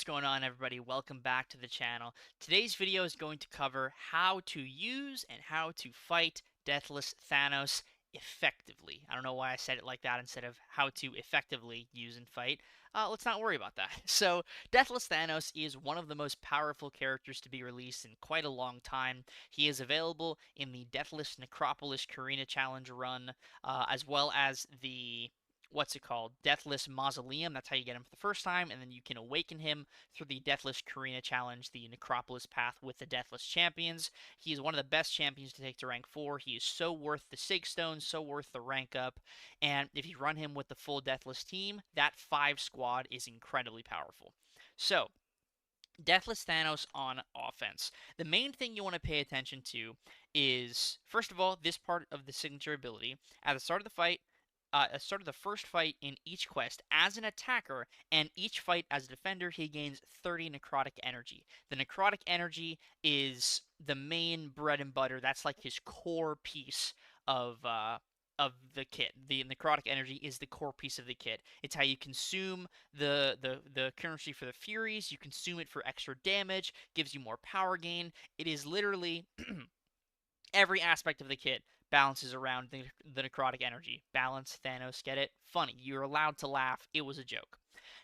What's going on, everybody? Welcome back to the channel. Today's video is going to cover how to use and how to fight Deathless Thanos effectively. I don't know why I said it like that instead of how to effectively use and fight. Let's not worry about that. So, Deathless Thanos is one of the most powerful characters to be released in quite a long time. He is available in the Deathless Necropolis Karina Challenge run, as well as the what's it called? Deathless Mausoleum. That's how you get him for the first time, and then you can awaken him through the Deathless Karina Challenge, the Necropolis path with the Deathless champions. He is one of the best champions to take to rank 4. He is so worth the Sig Stone, so worth the rank up, and if you run him with the full Deathless team, that 5 squad is incredibly powerful. So, Deathless Thanos on offense. The main thing you want to pay attention to is, first of all, this part of the signature ability. At the start of the fight, start of the first fight in each quest as an attacker, and each fight as a defender, he gains 30 necrotic energy. The necrotic energy is the main bread and butter. That's like his core piece of the kit. The necrotic energy is the core piece of the kit. It's how you consume the currency for the Furies. You consume it for extra damage, gives you more power gain. It is literally every aspect of the kit balances around the necrotic energy. Balance, Thanos, get it? Funny. You're allowed to laugh. It was a joke.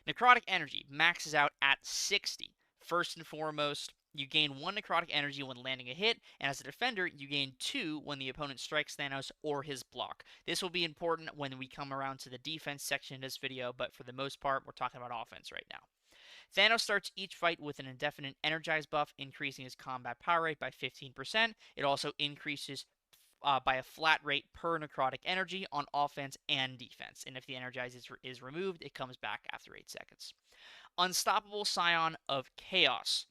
Necrotic energy maxes out at 60. First and foremost, you gain 1 necrotic energy when landing a hit, and as a defender, you gain 2 when the opponent strikes Thanos or his block. This will be important when we come around to the defense section of this video, but for the most part, we're talking about offense right now. Thanos starts each fight with an indefinite Energize buff, increasing his combat power rate by 15%. It also increases by a flat rate per necrotic energy on offense and defense. And if the Energize is removed, it comes back after 8 seconds. Unstoppable Scion of Chaos.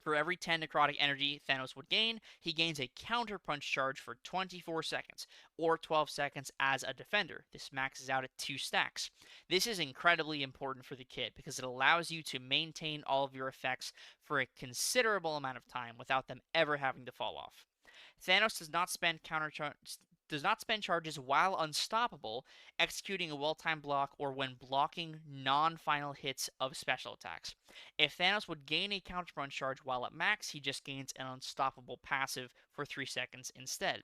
For every 10 necrotic energy Thanos would gain, he gains a counterpunch charge for 24 seconds, or 12 seconds as a defender. This maxes out at 2 stacks. This is incredibly important for the kit because it allows you to maintain all of your effects for a considerable amount of time without them ever having to fall off. Thanos does not spend charges while unstoppable, executing a well-timed block, or when blocking non-final hits of special attacks. If Thanos would gain a counterpunch charge while at max, he just gains an unstoppable passive for 3 seconds instead.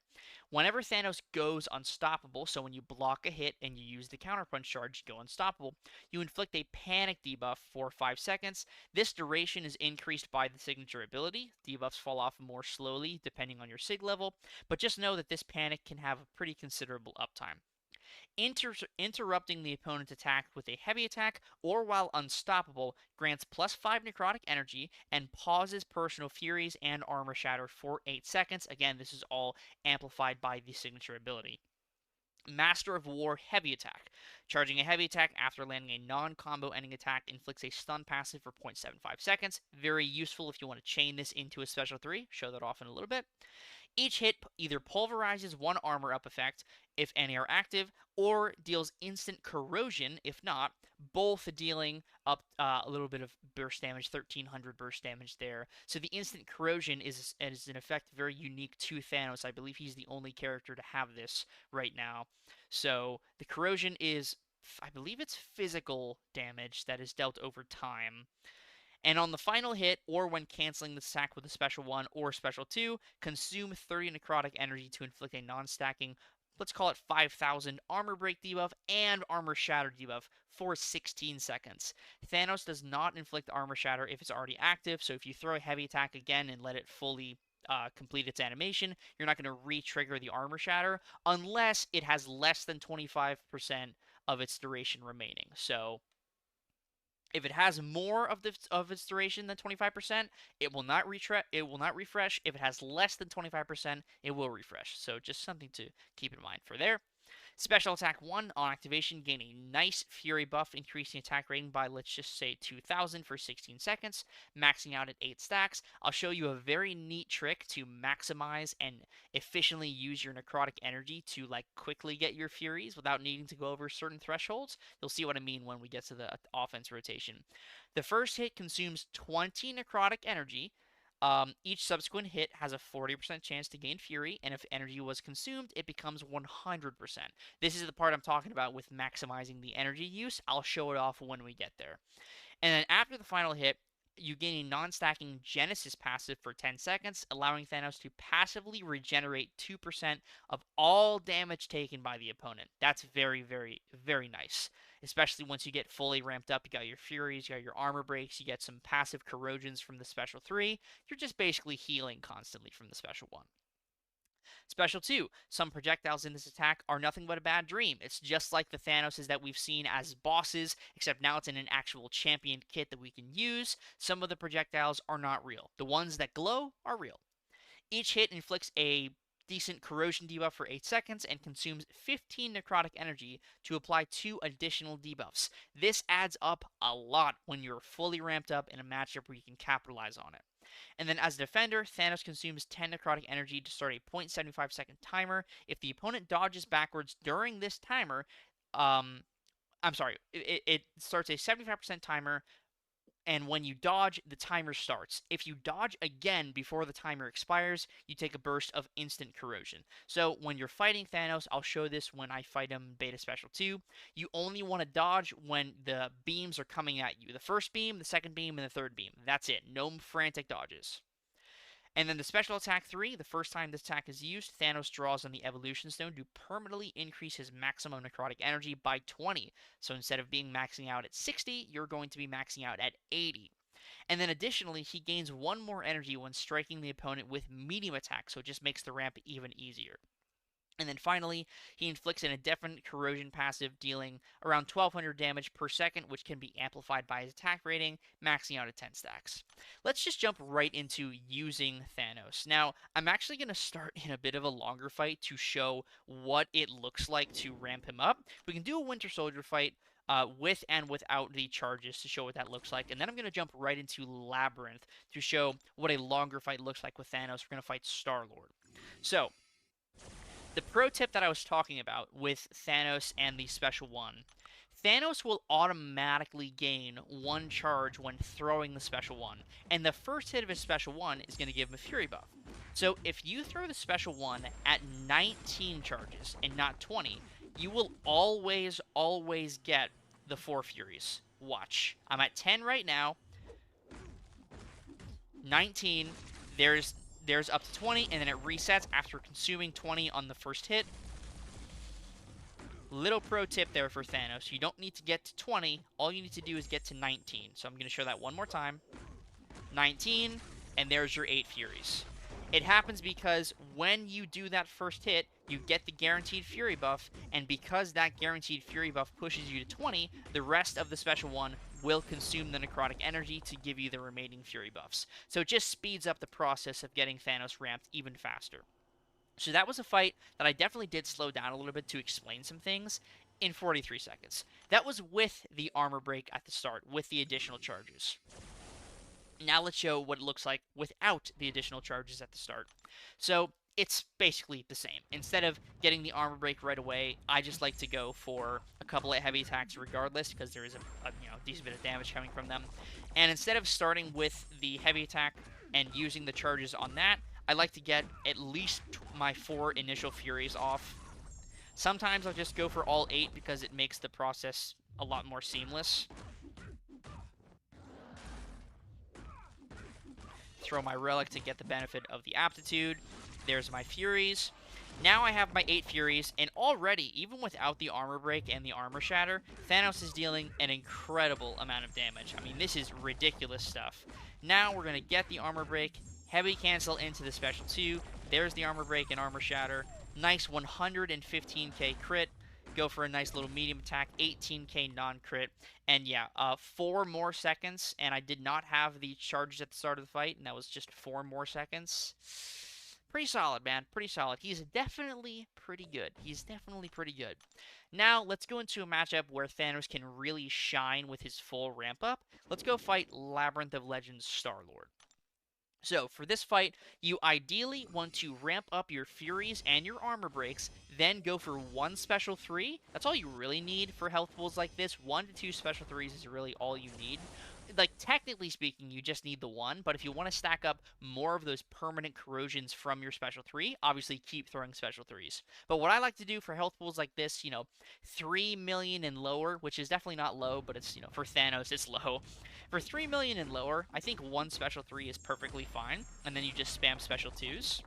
Whenever Thanos goes unstoppable, so when you block a hit and you use the counterpunch charge to go unstoppable, you inflict a panic debuff for 5 seconds. This duration is increased by the signature ability. Debuffs fall off more slowly depending on your sig level, but just know that this panic can have a pretty considerable uptime. Interrupting the opponent's attack with a heavy attack or while unstoppable grants plus 5 necrotic energy and pauses personal furies and armor shatter for 8 seconds. Again, this is all amplified by the signature ability. Master of War Heavy Attack. Charging a heavy attack after landing a non-combo ending attack inflicts a stun passive for 0.75 seconds. Very useful if you want to chain this into a special 3. Show that off in a little bit. Each hit either pulverizes 1 armor up effect, if any are active, or deals instant corrosion, if not, both dealing up a little bit of burst damage, 1300 burst damage there. So the instant corrosion is an effect very unique to Thanos. I believe he's the only character to have this right now. So the corrosion is, I believe it's physical damage that is dealt over time. And on the final hit, or when canceling the attack with a special 1 or special 2, consume 30 necrotic energy to inflict a non-stacking, let's call it 5,000 armor break debuff and armor shatter debuff for 16 seconds. Thanos does not inflict armor shatter if it's already active, so if you throw a heavy attack again and let it fully complete its animation, you're not going to re-trigger the armor shatter unless it has less than 25% of its duration remaining. So if it has more of its duration than 25%, it will not refresh. If it has less than 25%, it will refresh. So just something to keep in mind for there. Special Attack 1 on activation, gain a nice Fury buff, increasing attack rating by, let's just say, 2000 for 16 seconds, maxing out at 8 stacks. I'll show you a very neat trick to maximize and efficiently use your necrotic energy to, like, quickly get your Furies without needing to go over certain thresholds. You'll see what I mean when we get to the offense rotation. The first hit consumes 20 necrotic energy. Each subsequent hit has a 40% chance to gain Fury, and if energy was consumed, it becomes 100%. This is the part I'm talking about with maximizing the energy use. I'll show it off when we get there. And then after the final hit, you gain a non-stacking Genesis passive for 10 seconds, allowing Thanos to passively regenerate 2% of all damage taken by the opponent. That's very, very, very nice. Especially once you get fully ramped up, you got your Furies, you got your armor breaks, you get some passive corrosions from the special 3. You're just basically healing constantly from the special 1. Special 2, some projectiles in this attack are nothing but a bad dream. It's just like the Thanoses that we've seen as bosses, except now it's in an actual champion kit that we can use. Some of the projectiles are not real. The ones that glow are real. Each hit inflicts a decent corrosion debuff for 8 seconds and consumes 15 necrotic energy to apply 2 additional debuffs. This adds up a lot when you're fully ramped up in a matchup where you can capitalize on it. And then as a defender, Thanos consumes 10 necrotic energy to start a 0.75-second timer. If the opponent dodges backwards during this timer, I'm sorry, it starts a 75% timer, and when you dodge, the timer starts. If you dodge again before the timer expires, you take a burst of instant corrosion. So when you're fighting Thanos, I'll show this when I fight him Beta Special 2, you only want to dodge when the beams are coming at you. The first beam, the second beam, and the third beam. That's it. No frantic dodges. And then the special attack 3, the first time this attack is used, Thanos draws on the evolution stone to permanently increase his maximum necrotic energy by 20. So instead of being maxing out at 60, you're going to be maxing out at 80. And then additionally, he gains 1 more energy when striking the opponent with medium attack, so it just makes the ramp even easier. And then finally, he inflicts an indefinite corrosion passive, dealing around 1200 damage per second, which can be amplified by his attack rating, maxing out at 10 stacks. Let's just jump right into using Thanos. Now, I'm actually going to start in a bit of a longer fight to show what it looks like to ramp him up. We can do a Winter Soldier fight with and without the charges to show what that looks like. And then I'm going to jump right into Labyrinth to show what a longer fight looks like with Thanos. We're going to fight Star-Lord. So, the pro tip that I was talking about with Thanos and the Special 1, Thanos will automatically gain 1 charge when throwing the Special 1, and the first hit of his Special 1 is going to give him a Fury buff. So if you throw the Special 1 at 19 charges and not 20, you will always get the 4 Furies. Watch. I'm at 10 right now. 19. There's up to 20, and then it resets after consuming 20 on the first hit. Little pro tip there for Thanos. You don't need to get to 20. All you need to do is get to 19. So I'm going to show that one more time. 19, and there's your 8 Furies. It happens because when you do that first hit, you get the guaranteed Fury buff, and because that guaranteed Fury buff pushes you to 20, the rest of the Special 1 will consume the necrotic energy to give you the remaining Fury buffs. So it just speeds up the process of getting Thanos ramped even faster. So that was a fight that I definitely did slow down a little bit to explain some things in 43 seconds. That was with the armor break at the start, with the additional charges. Now let's show what it looks like without the additional charges at the start. So it's basically the same. Instead of getting the armor break right away, I just like to go for a couple of heavy attacks regardless, because there is a decent bit of damage coming from them. And instead of starting with the heavy attack and using the charges on that, I like to get at least my 4 initial Furies off. Sometimes I'll just go for all 8 because it makes the process a lot more seamless. Throw my relic to get the benefit of the aptitude. There's my Furies. Now I have my 8 Furies, and already, even without the armor break and the armor shatter, Thanos is dealing an incredible amount of damage. I mean, this is ridiculous stuff. Now we're going to get the armor break, heavy cancel into the special 2. There's the armor break and armor shatter. Nice 115k crit. Go for a nice little medium attack, 18k non-crit. And yeah, 4 more seconds, and I did not have the charges at the start of the fight, and that was just 4 more seconds. Pretty solid, man. Pretty solid. He's definitely pretty good. He's definitely pretty good. Now, let's go into a matchup where Thanos can really shine with his full ramp-up. Let's go fight Labyrinth of Legends Star-Lord. So, for this fight, you ideally want to ramp up your Furies and your armor breaks, then go for 1 special 3. That's all you really need for health pools like this. 1 to 2 special 3s is really all you need. like, technically speaking, you just need the one, but if you want to stack up more of those permanent corrosions from your special 3, obviously keep throwing special 3s. But what I like to do for health pools like this, 3 million and lower, which is definitely not low, but it's, for Thanos, it's low. For 3 million and lower, I think one special 3 is perfectly fine, and then you just spam special 2s.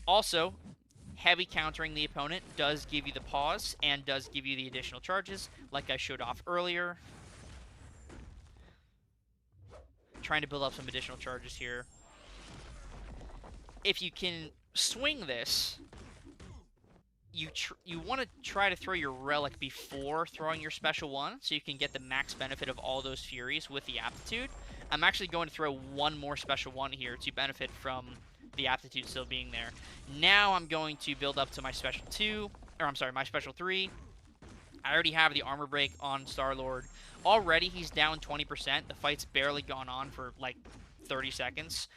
Also, heavy countering the opponent does give you the pause and does give you the additional charges, like I showed off earlier. Trying to build up some additional charges here. If you can swing this, you want to try to throw your relic before throwing your special 1, so you can get the max benefit of all those furies with the aptitude. I'm actually going to throw one more special 1 here to benefit from the aptitude still being there. Now I'm going to build up to my special 2, or I'm sorry, my special 3. I already have the armor break on Star-Lord. Already he's down 20%. The fight's barely gone on for like 30 seconds.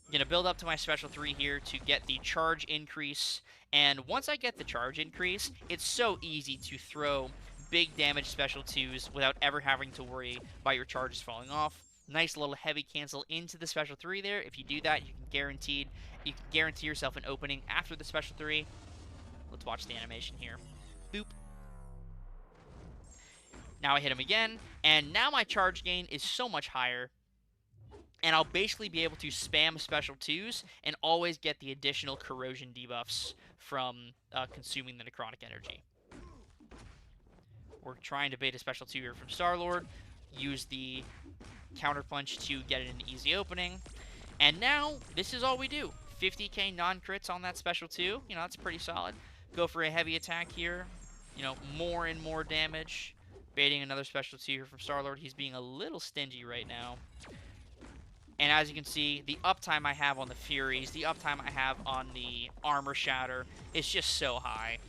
I'm going to build up to my special 3 here to get the charge increase. And once I get the charge increase, it's so easy to throw big damage special 2s without ever having to worry about your charges falling off. Nice little heavy cancel into the special 3 there. If you do that, you can guarantee yourself an opening after the special 3. Let's watch the animation here. Boop. Now I hit him again, and now my charge gain is so much higher, and I'll basically be able to spam special 2s and always get the additional corrosion debuffs from consuming the necrotic energy. We're trying to bait a special 2 here from Star-Lord, use the counterpunch to get it an easy opening, and now this is all we do. 50k non-crits on that special 2, that's pretty solid. Go for a heavy attack here, more and more damage. Baiting another special 2 here from Star-Lord. He's being a little stingy right now. And as you can see, the uptime I have on the Furies, the uptime I have on the Armor Shatter is just so high.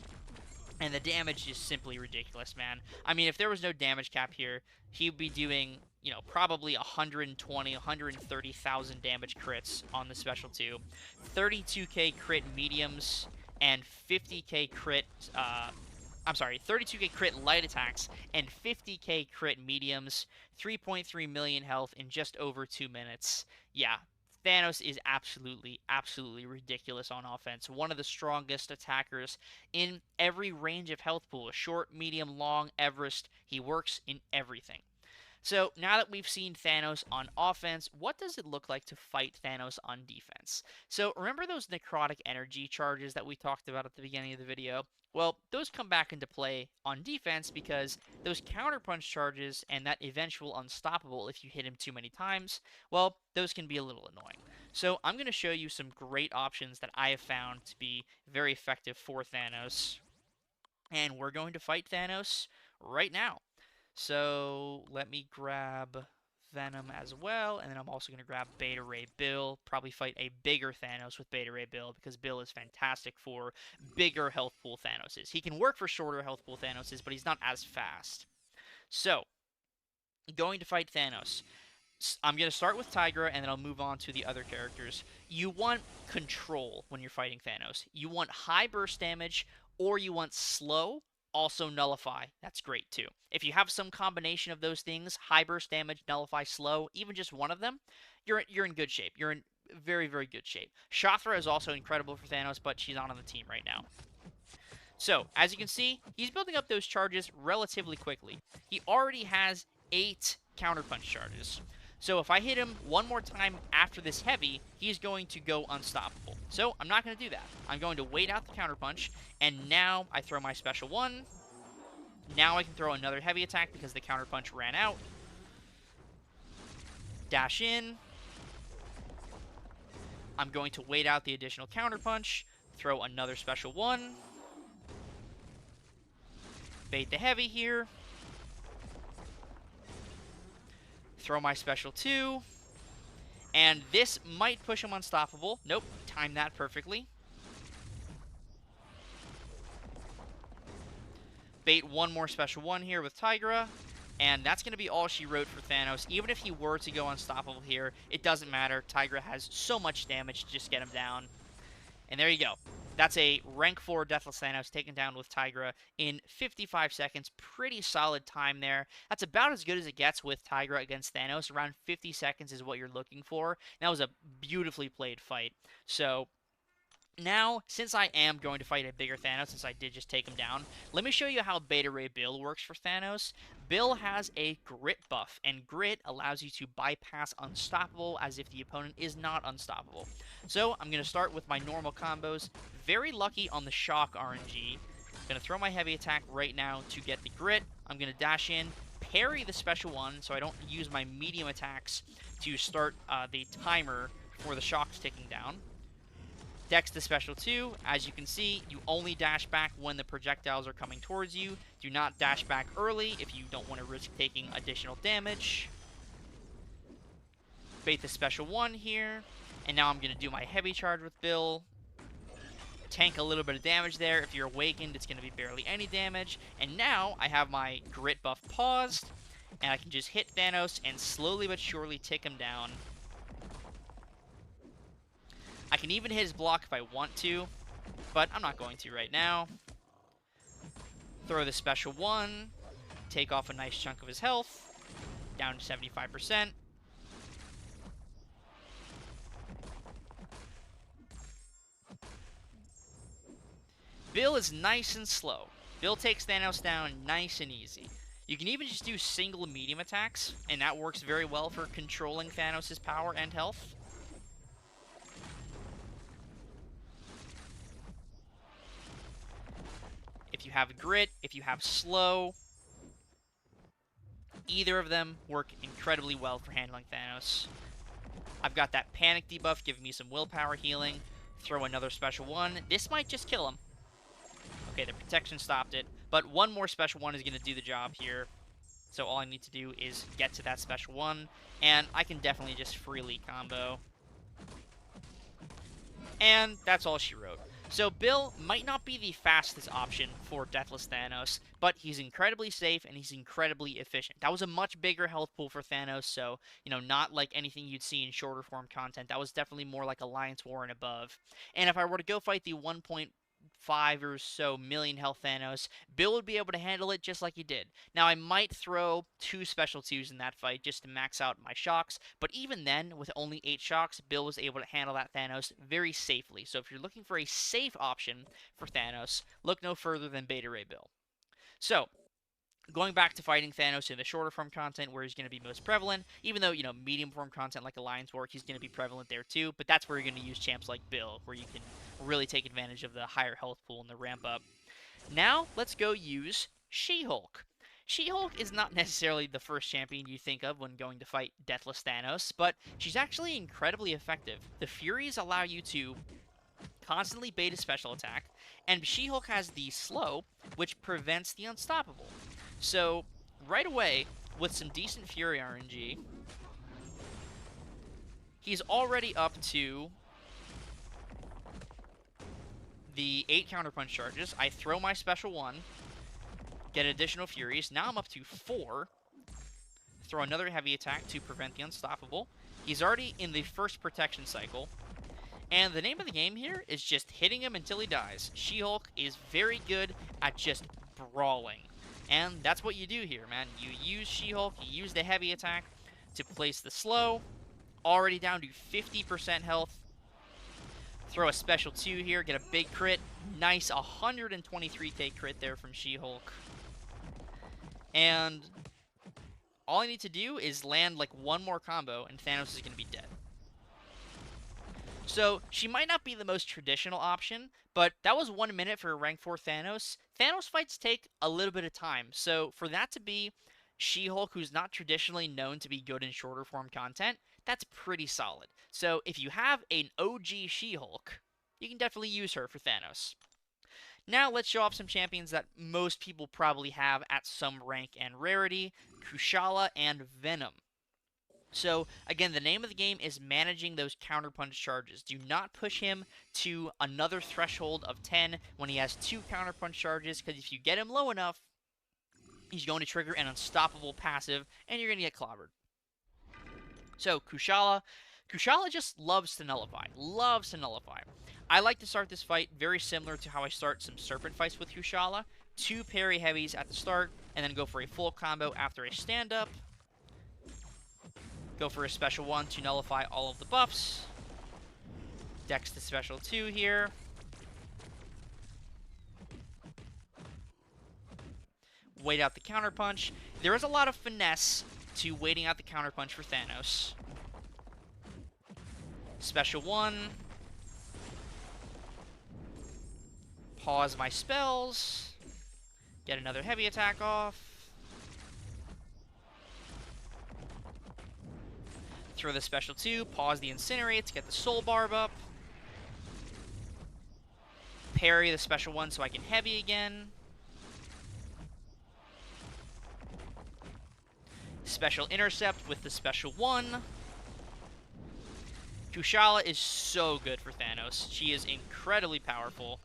And the damage is simply ridiculous, man. I mean, if there was no damage cap here, he'd be doing, probably 120, 130,000 damage crits on the special 2. 32k crit mediums and 50k crit, 32k crit light attacks and 50k crit mediums, 3.3 million health in just over 2 minutes. Yeah, Thanos is absolutely, absolutely ridiculous on offense. One of the strongest attackers in every range of health pool. Short, medium, long, Everest. He works in everything. So, now that we've seen Thanos on offense, what does it look like to fight Thanos on defense? So, remember those necrotic energy charges that we talked about at the beginning of the video? Well, those come back into play on defense because those counterpunch charges and that eventual unstoppable if you hit him too many times, well, those can be a little annoying. So, I'm going to show you some great options that I have found to be very effective for Thanos. And we're going to fight Thanos right now. So let me grab Venom as well, and then I'm also going to grab Beta Ray Bill. Probably fight a bigger Thanos with Beta Ray Bill, because Bill is fantastic for bigger health pool Thanoses. He can work for shorter health pool Thanoses, but he's not as fast. So, going to fight Thanos. I'm going to start with Tigra, and then I'll move on to the other characters. You want control when you're fighting Thanos. You want high burst damage, or you want slow, also nullify. That's great too. If you have some combination of those things, high burst damage, nullify, slow, even just one of them, you're in good shape. You're in very, very good shape. Shathra is also incredible for Thanos, but she's not on the team right now. So, as you can see, he's building up those charges relatively quickly. He already has 8 counterpunch charges. So if I hit him one more time after this heavy, he's going to go unstoppable. So I'm not going to do that. I'm going to wait out the counterpunch, and now I throw my special 1. Now I can throw another heavy attack because the counterpunch ran out. Dash in. I'm going to wait out the additional counterpunch, throw another special 1. Bait the heavy here. Throw my special 2, and this might push him unstoppable. Nope, timed that perfectly. Bait one more special 1 here with Tigra, and that's going to be all she wrote for Thanos. Even if he were to go unstoppable here, it doesn't matter. Tigra has so much damage to just get him down. And there you go. That's a rank 4 Deathless Thanos taken down with Tigra in 55 seconds. Pretty solid time there. That's about as good as it gets with Tigra against Thanos. Around 50 seconds is what you're looking for. And that was a beautifully played fight. So now, since I am going to fight a bigger Thanos, since I did just take him down, let me show you how Beta Ray Bill works for Thanos. Bill has a Grit buff, and Grit allows you to bypass Unstoppable as if the opponent is not unstoppable. So, I'm going to start with my normal combos. Very lucky on the Shock RNG. Going to throw my heavy attack right now to get the Grit. I'm going to dash in, parry the special one, so I don't use my medium attacks to start the timer for the Shocks ticking down. Dex the special 2. As you can see, you only dash back when the projectiles are coming towards you. Do not dash back early if you don't want to risk taking additional damage. Bait the special 1 here. And now I'm going to do my heavy charge with Bill. Tank a little bit of damage there. If you're awakened, it's going to be barely any damage. And now I have my Grit buff paused. And I can just hit Thanos and slowly but surely tick him down. I can even hit his block if I want to, but I'm not going to right now. Throw the special 1, take off a nice chunk of his health, down to 75%. Bill is nice and slow. Bill takes Thanos down nice and easy. You can even just do single medium attacks, and that works very well for controlling Thanos' power and health. If you have Grit, if you have Slow, either of them work incredibly well for handling Thanos. I've got that Panic debuff giving me some willpower healing. Throw another special 1. This might just kill him. Okay, the protection stopped it, but one more special 1 is going to do the job here. So all I need to do is get to that special 1, and I can definitely just freely combo. And that's all she wrote. So Bill might not be the fastest option for Deathless Thanos, but he's incredibly safe and he's incredibly efficient. That was a much bigger health pool for Thanos, so, not like anything you'd see in shorter form content. That was definitely more like Alliance War and above. And if I were to go fight the 1.5 or so million health Thanos, Bill would be able to handle it just like he did. Now, I might throw 2 special 2s in that fight just to max out my shocks, but even then, with only 8 shocks, Bill was able to handle that Thanos very safely. So if you're looking for a safe option for Thanos, look no further than Beta Ray Bill. So, going back to fighting Thanos in the shorter form content where he's going to be most prevalent, even though, medium form content like Alliance War, he's going to be prevalent there too, but that's where you're going to use champs like Bill, where you can really take advantage of the higher health pool and the ramp up. Now, let's go use She-Hulk. She-Hulk is not necessarily the first champion you think of when going to fight Deathless Thanos, but she's actually incredibly effective. The Furies allow you to constantly bait a special attack, and She-Hulk has the slow, which prevents the unstoppable. So, right away, with some decent Fury RNG, he's already up to the 8 counterpunch charges. I throw my special 1, get additional Furies. Now I'm up to 4. Throw another heavy attack to prevent the unstoppable. He's already in the first protection cycle. And the name of the game here is just hitting him until he dies. She-Hulk is very good at just brawling. And that's what you do here, man. You use She-Hulk, you use the heavy attack to place the slow. Already down to 50% health. Throw a special 2 here, get a big crit. Nice 123k crit there from She-Hulk. And all I need to do is land like one more combo and Thanos is going to be dead. So, she might not be the most traditional option, but that was 1 minute for a rank 4 Thanos. Thanos fights take a little bit of time, so for that to be She-Hulk, who's not traditionally known to be good in shorter form content, that's pretty solid. So, if you have an OG She-Hulk, you can definitely use her for Thanos. Now, let's show off some champions that most people probably have at some rank and rarity, Kushala and Venom. So, again, the name of the game is managing those counterpunch charges. Do not push him to another threshold of 10 when he has 2 counterpunch charges, because if you get him low enough, he's going to trigger an unstoppable passive, and you're going to get clobbered. So, Kushala just loves to nullify. Loves to nullify. I like to start this fight very similar to how I start some Serpent fights with Kushala. 2 parry heavies at the start, and then go for a full combo after a stand-up. Go for a special 1 to nullify all of the buffs. Dex the special 2 here. Wait out the counterpunch. There is a lot of finesse to waiting out the counterpunch for Thanos. Special 1. Pause my spells. Get another heavy attack off. Throw the special 2. Pause the incinerate to get the soul barb up. Parry the special 1 so I can heavy again. Special intercept with the special 1. Kushala is so good for Thanos. She is incredibly powerful.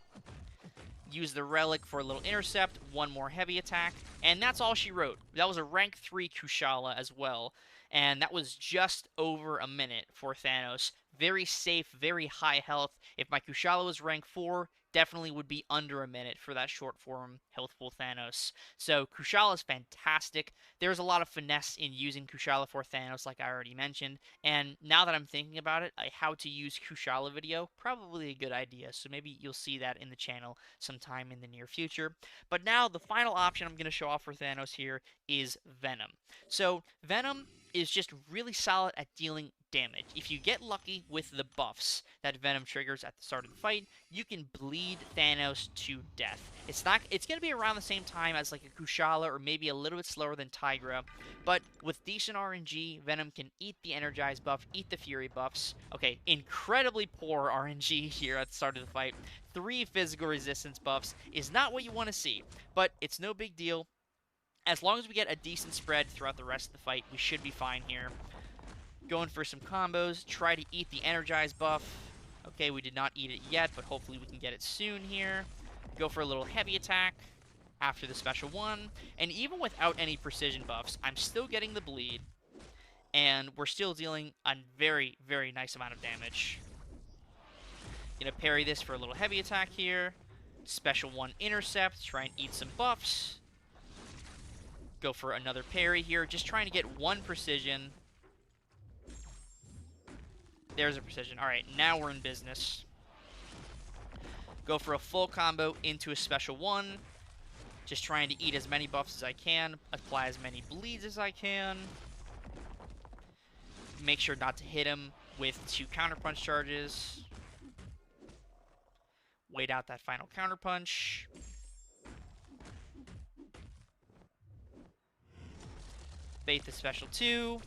Use the relic for a little intercept, 1 more heavy attack, and that's all she wrote. That was a rank 3 Kushala as well, and that was just over a minute for Thanos. Very safe, very high health. If my Kushala was rank 4, definitely would be under a minute for that short form healthful Thanos. So Kushala is fantastic. There's a lot of finesse in using Kushala for Thanos, like I already mentioned, and now that I'm thinking about it, a how to use Kushala video, probably a good idea, so maybe you'll see that in the channel sometime in the near future. But now the final option I'm going to show off for Thanos here is Venom. So Venom is just really solid at dealing damage. If you get lucky with the buffs that Venom triggers at the start of the fight, you can bleed Thanos to death. It's going to be around the same time as like a Kushala or maybe a little bit slower than Tigra, but with decent RNG, Venom can eat the Energize buff, eat the Fury buffs. Okay, incredibly poor RNG here at the start of the fight. 3 physical resistance buffs is not what you want to see, but it's no big deal. As long as we get a decent spread throughout the rest of the fight, we should be fine here. Going for some combos, try to eat the Energize buff. Okay, we did not eat it yet, but hopefully we can get it soon here. Go for a little heavy attack after the special 1. And even without any precision buffs, I'm still getting the bleed. And we're still dealing a very, very nice amount of damage. Gonna parry this for a little heavy attack here. Special 1 intercept, try and eat some buffs. Go for another parry here, just trying to get 1 precision. There's a precision. Alright, now we're in business. Go for a full combo into a special 1. Just trying to eat as many buffs as I can, apply as many bleeds as I can. Make sure not to hit him with 2 counterpunch charges. Wait out that final counterpunch. Bait the special 2.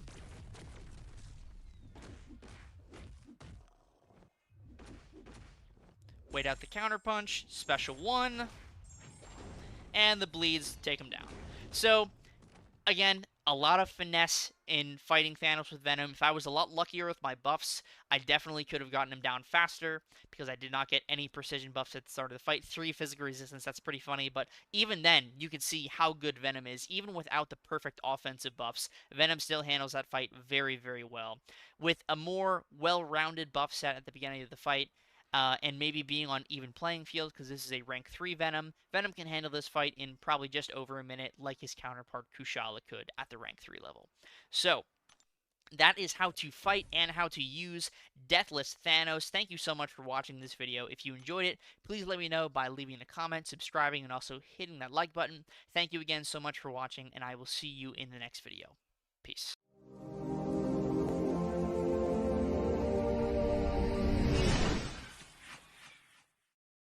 Wait out the counterpunch. Special 1. And the bleeds take him down. So, again, a lot of finesse in fighting Thanos with Venom. If I was a lot luckier with my buffs, I definitely could have gotten him down faster, because I did not get any precision buffs at the start of the fight. 3 physical resistance, that's pretty funny, but even then, you can see how good Venom is. Even without the perfect offensive buffs, Venom still handles that fight very, very well. With a more well-rounded buff set at the beginning of the fight, and maybe being on even playing field, because this is a rank 3 Venom. Venom can handle this fight in probably just over a minute, like his counterpart Kushala could at the rank 3 level. So, that is how to fight and how to use Deathless Thanos. Thank you so much for watching this video. If you enjoyed it, please let me know by leaving a comment, subscribing, and also hitting that like button. Thank you again so much for watching, and I will see you in the next video. Peace.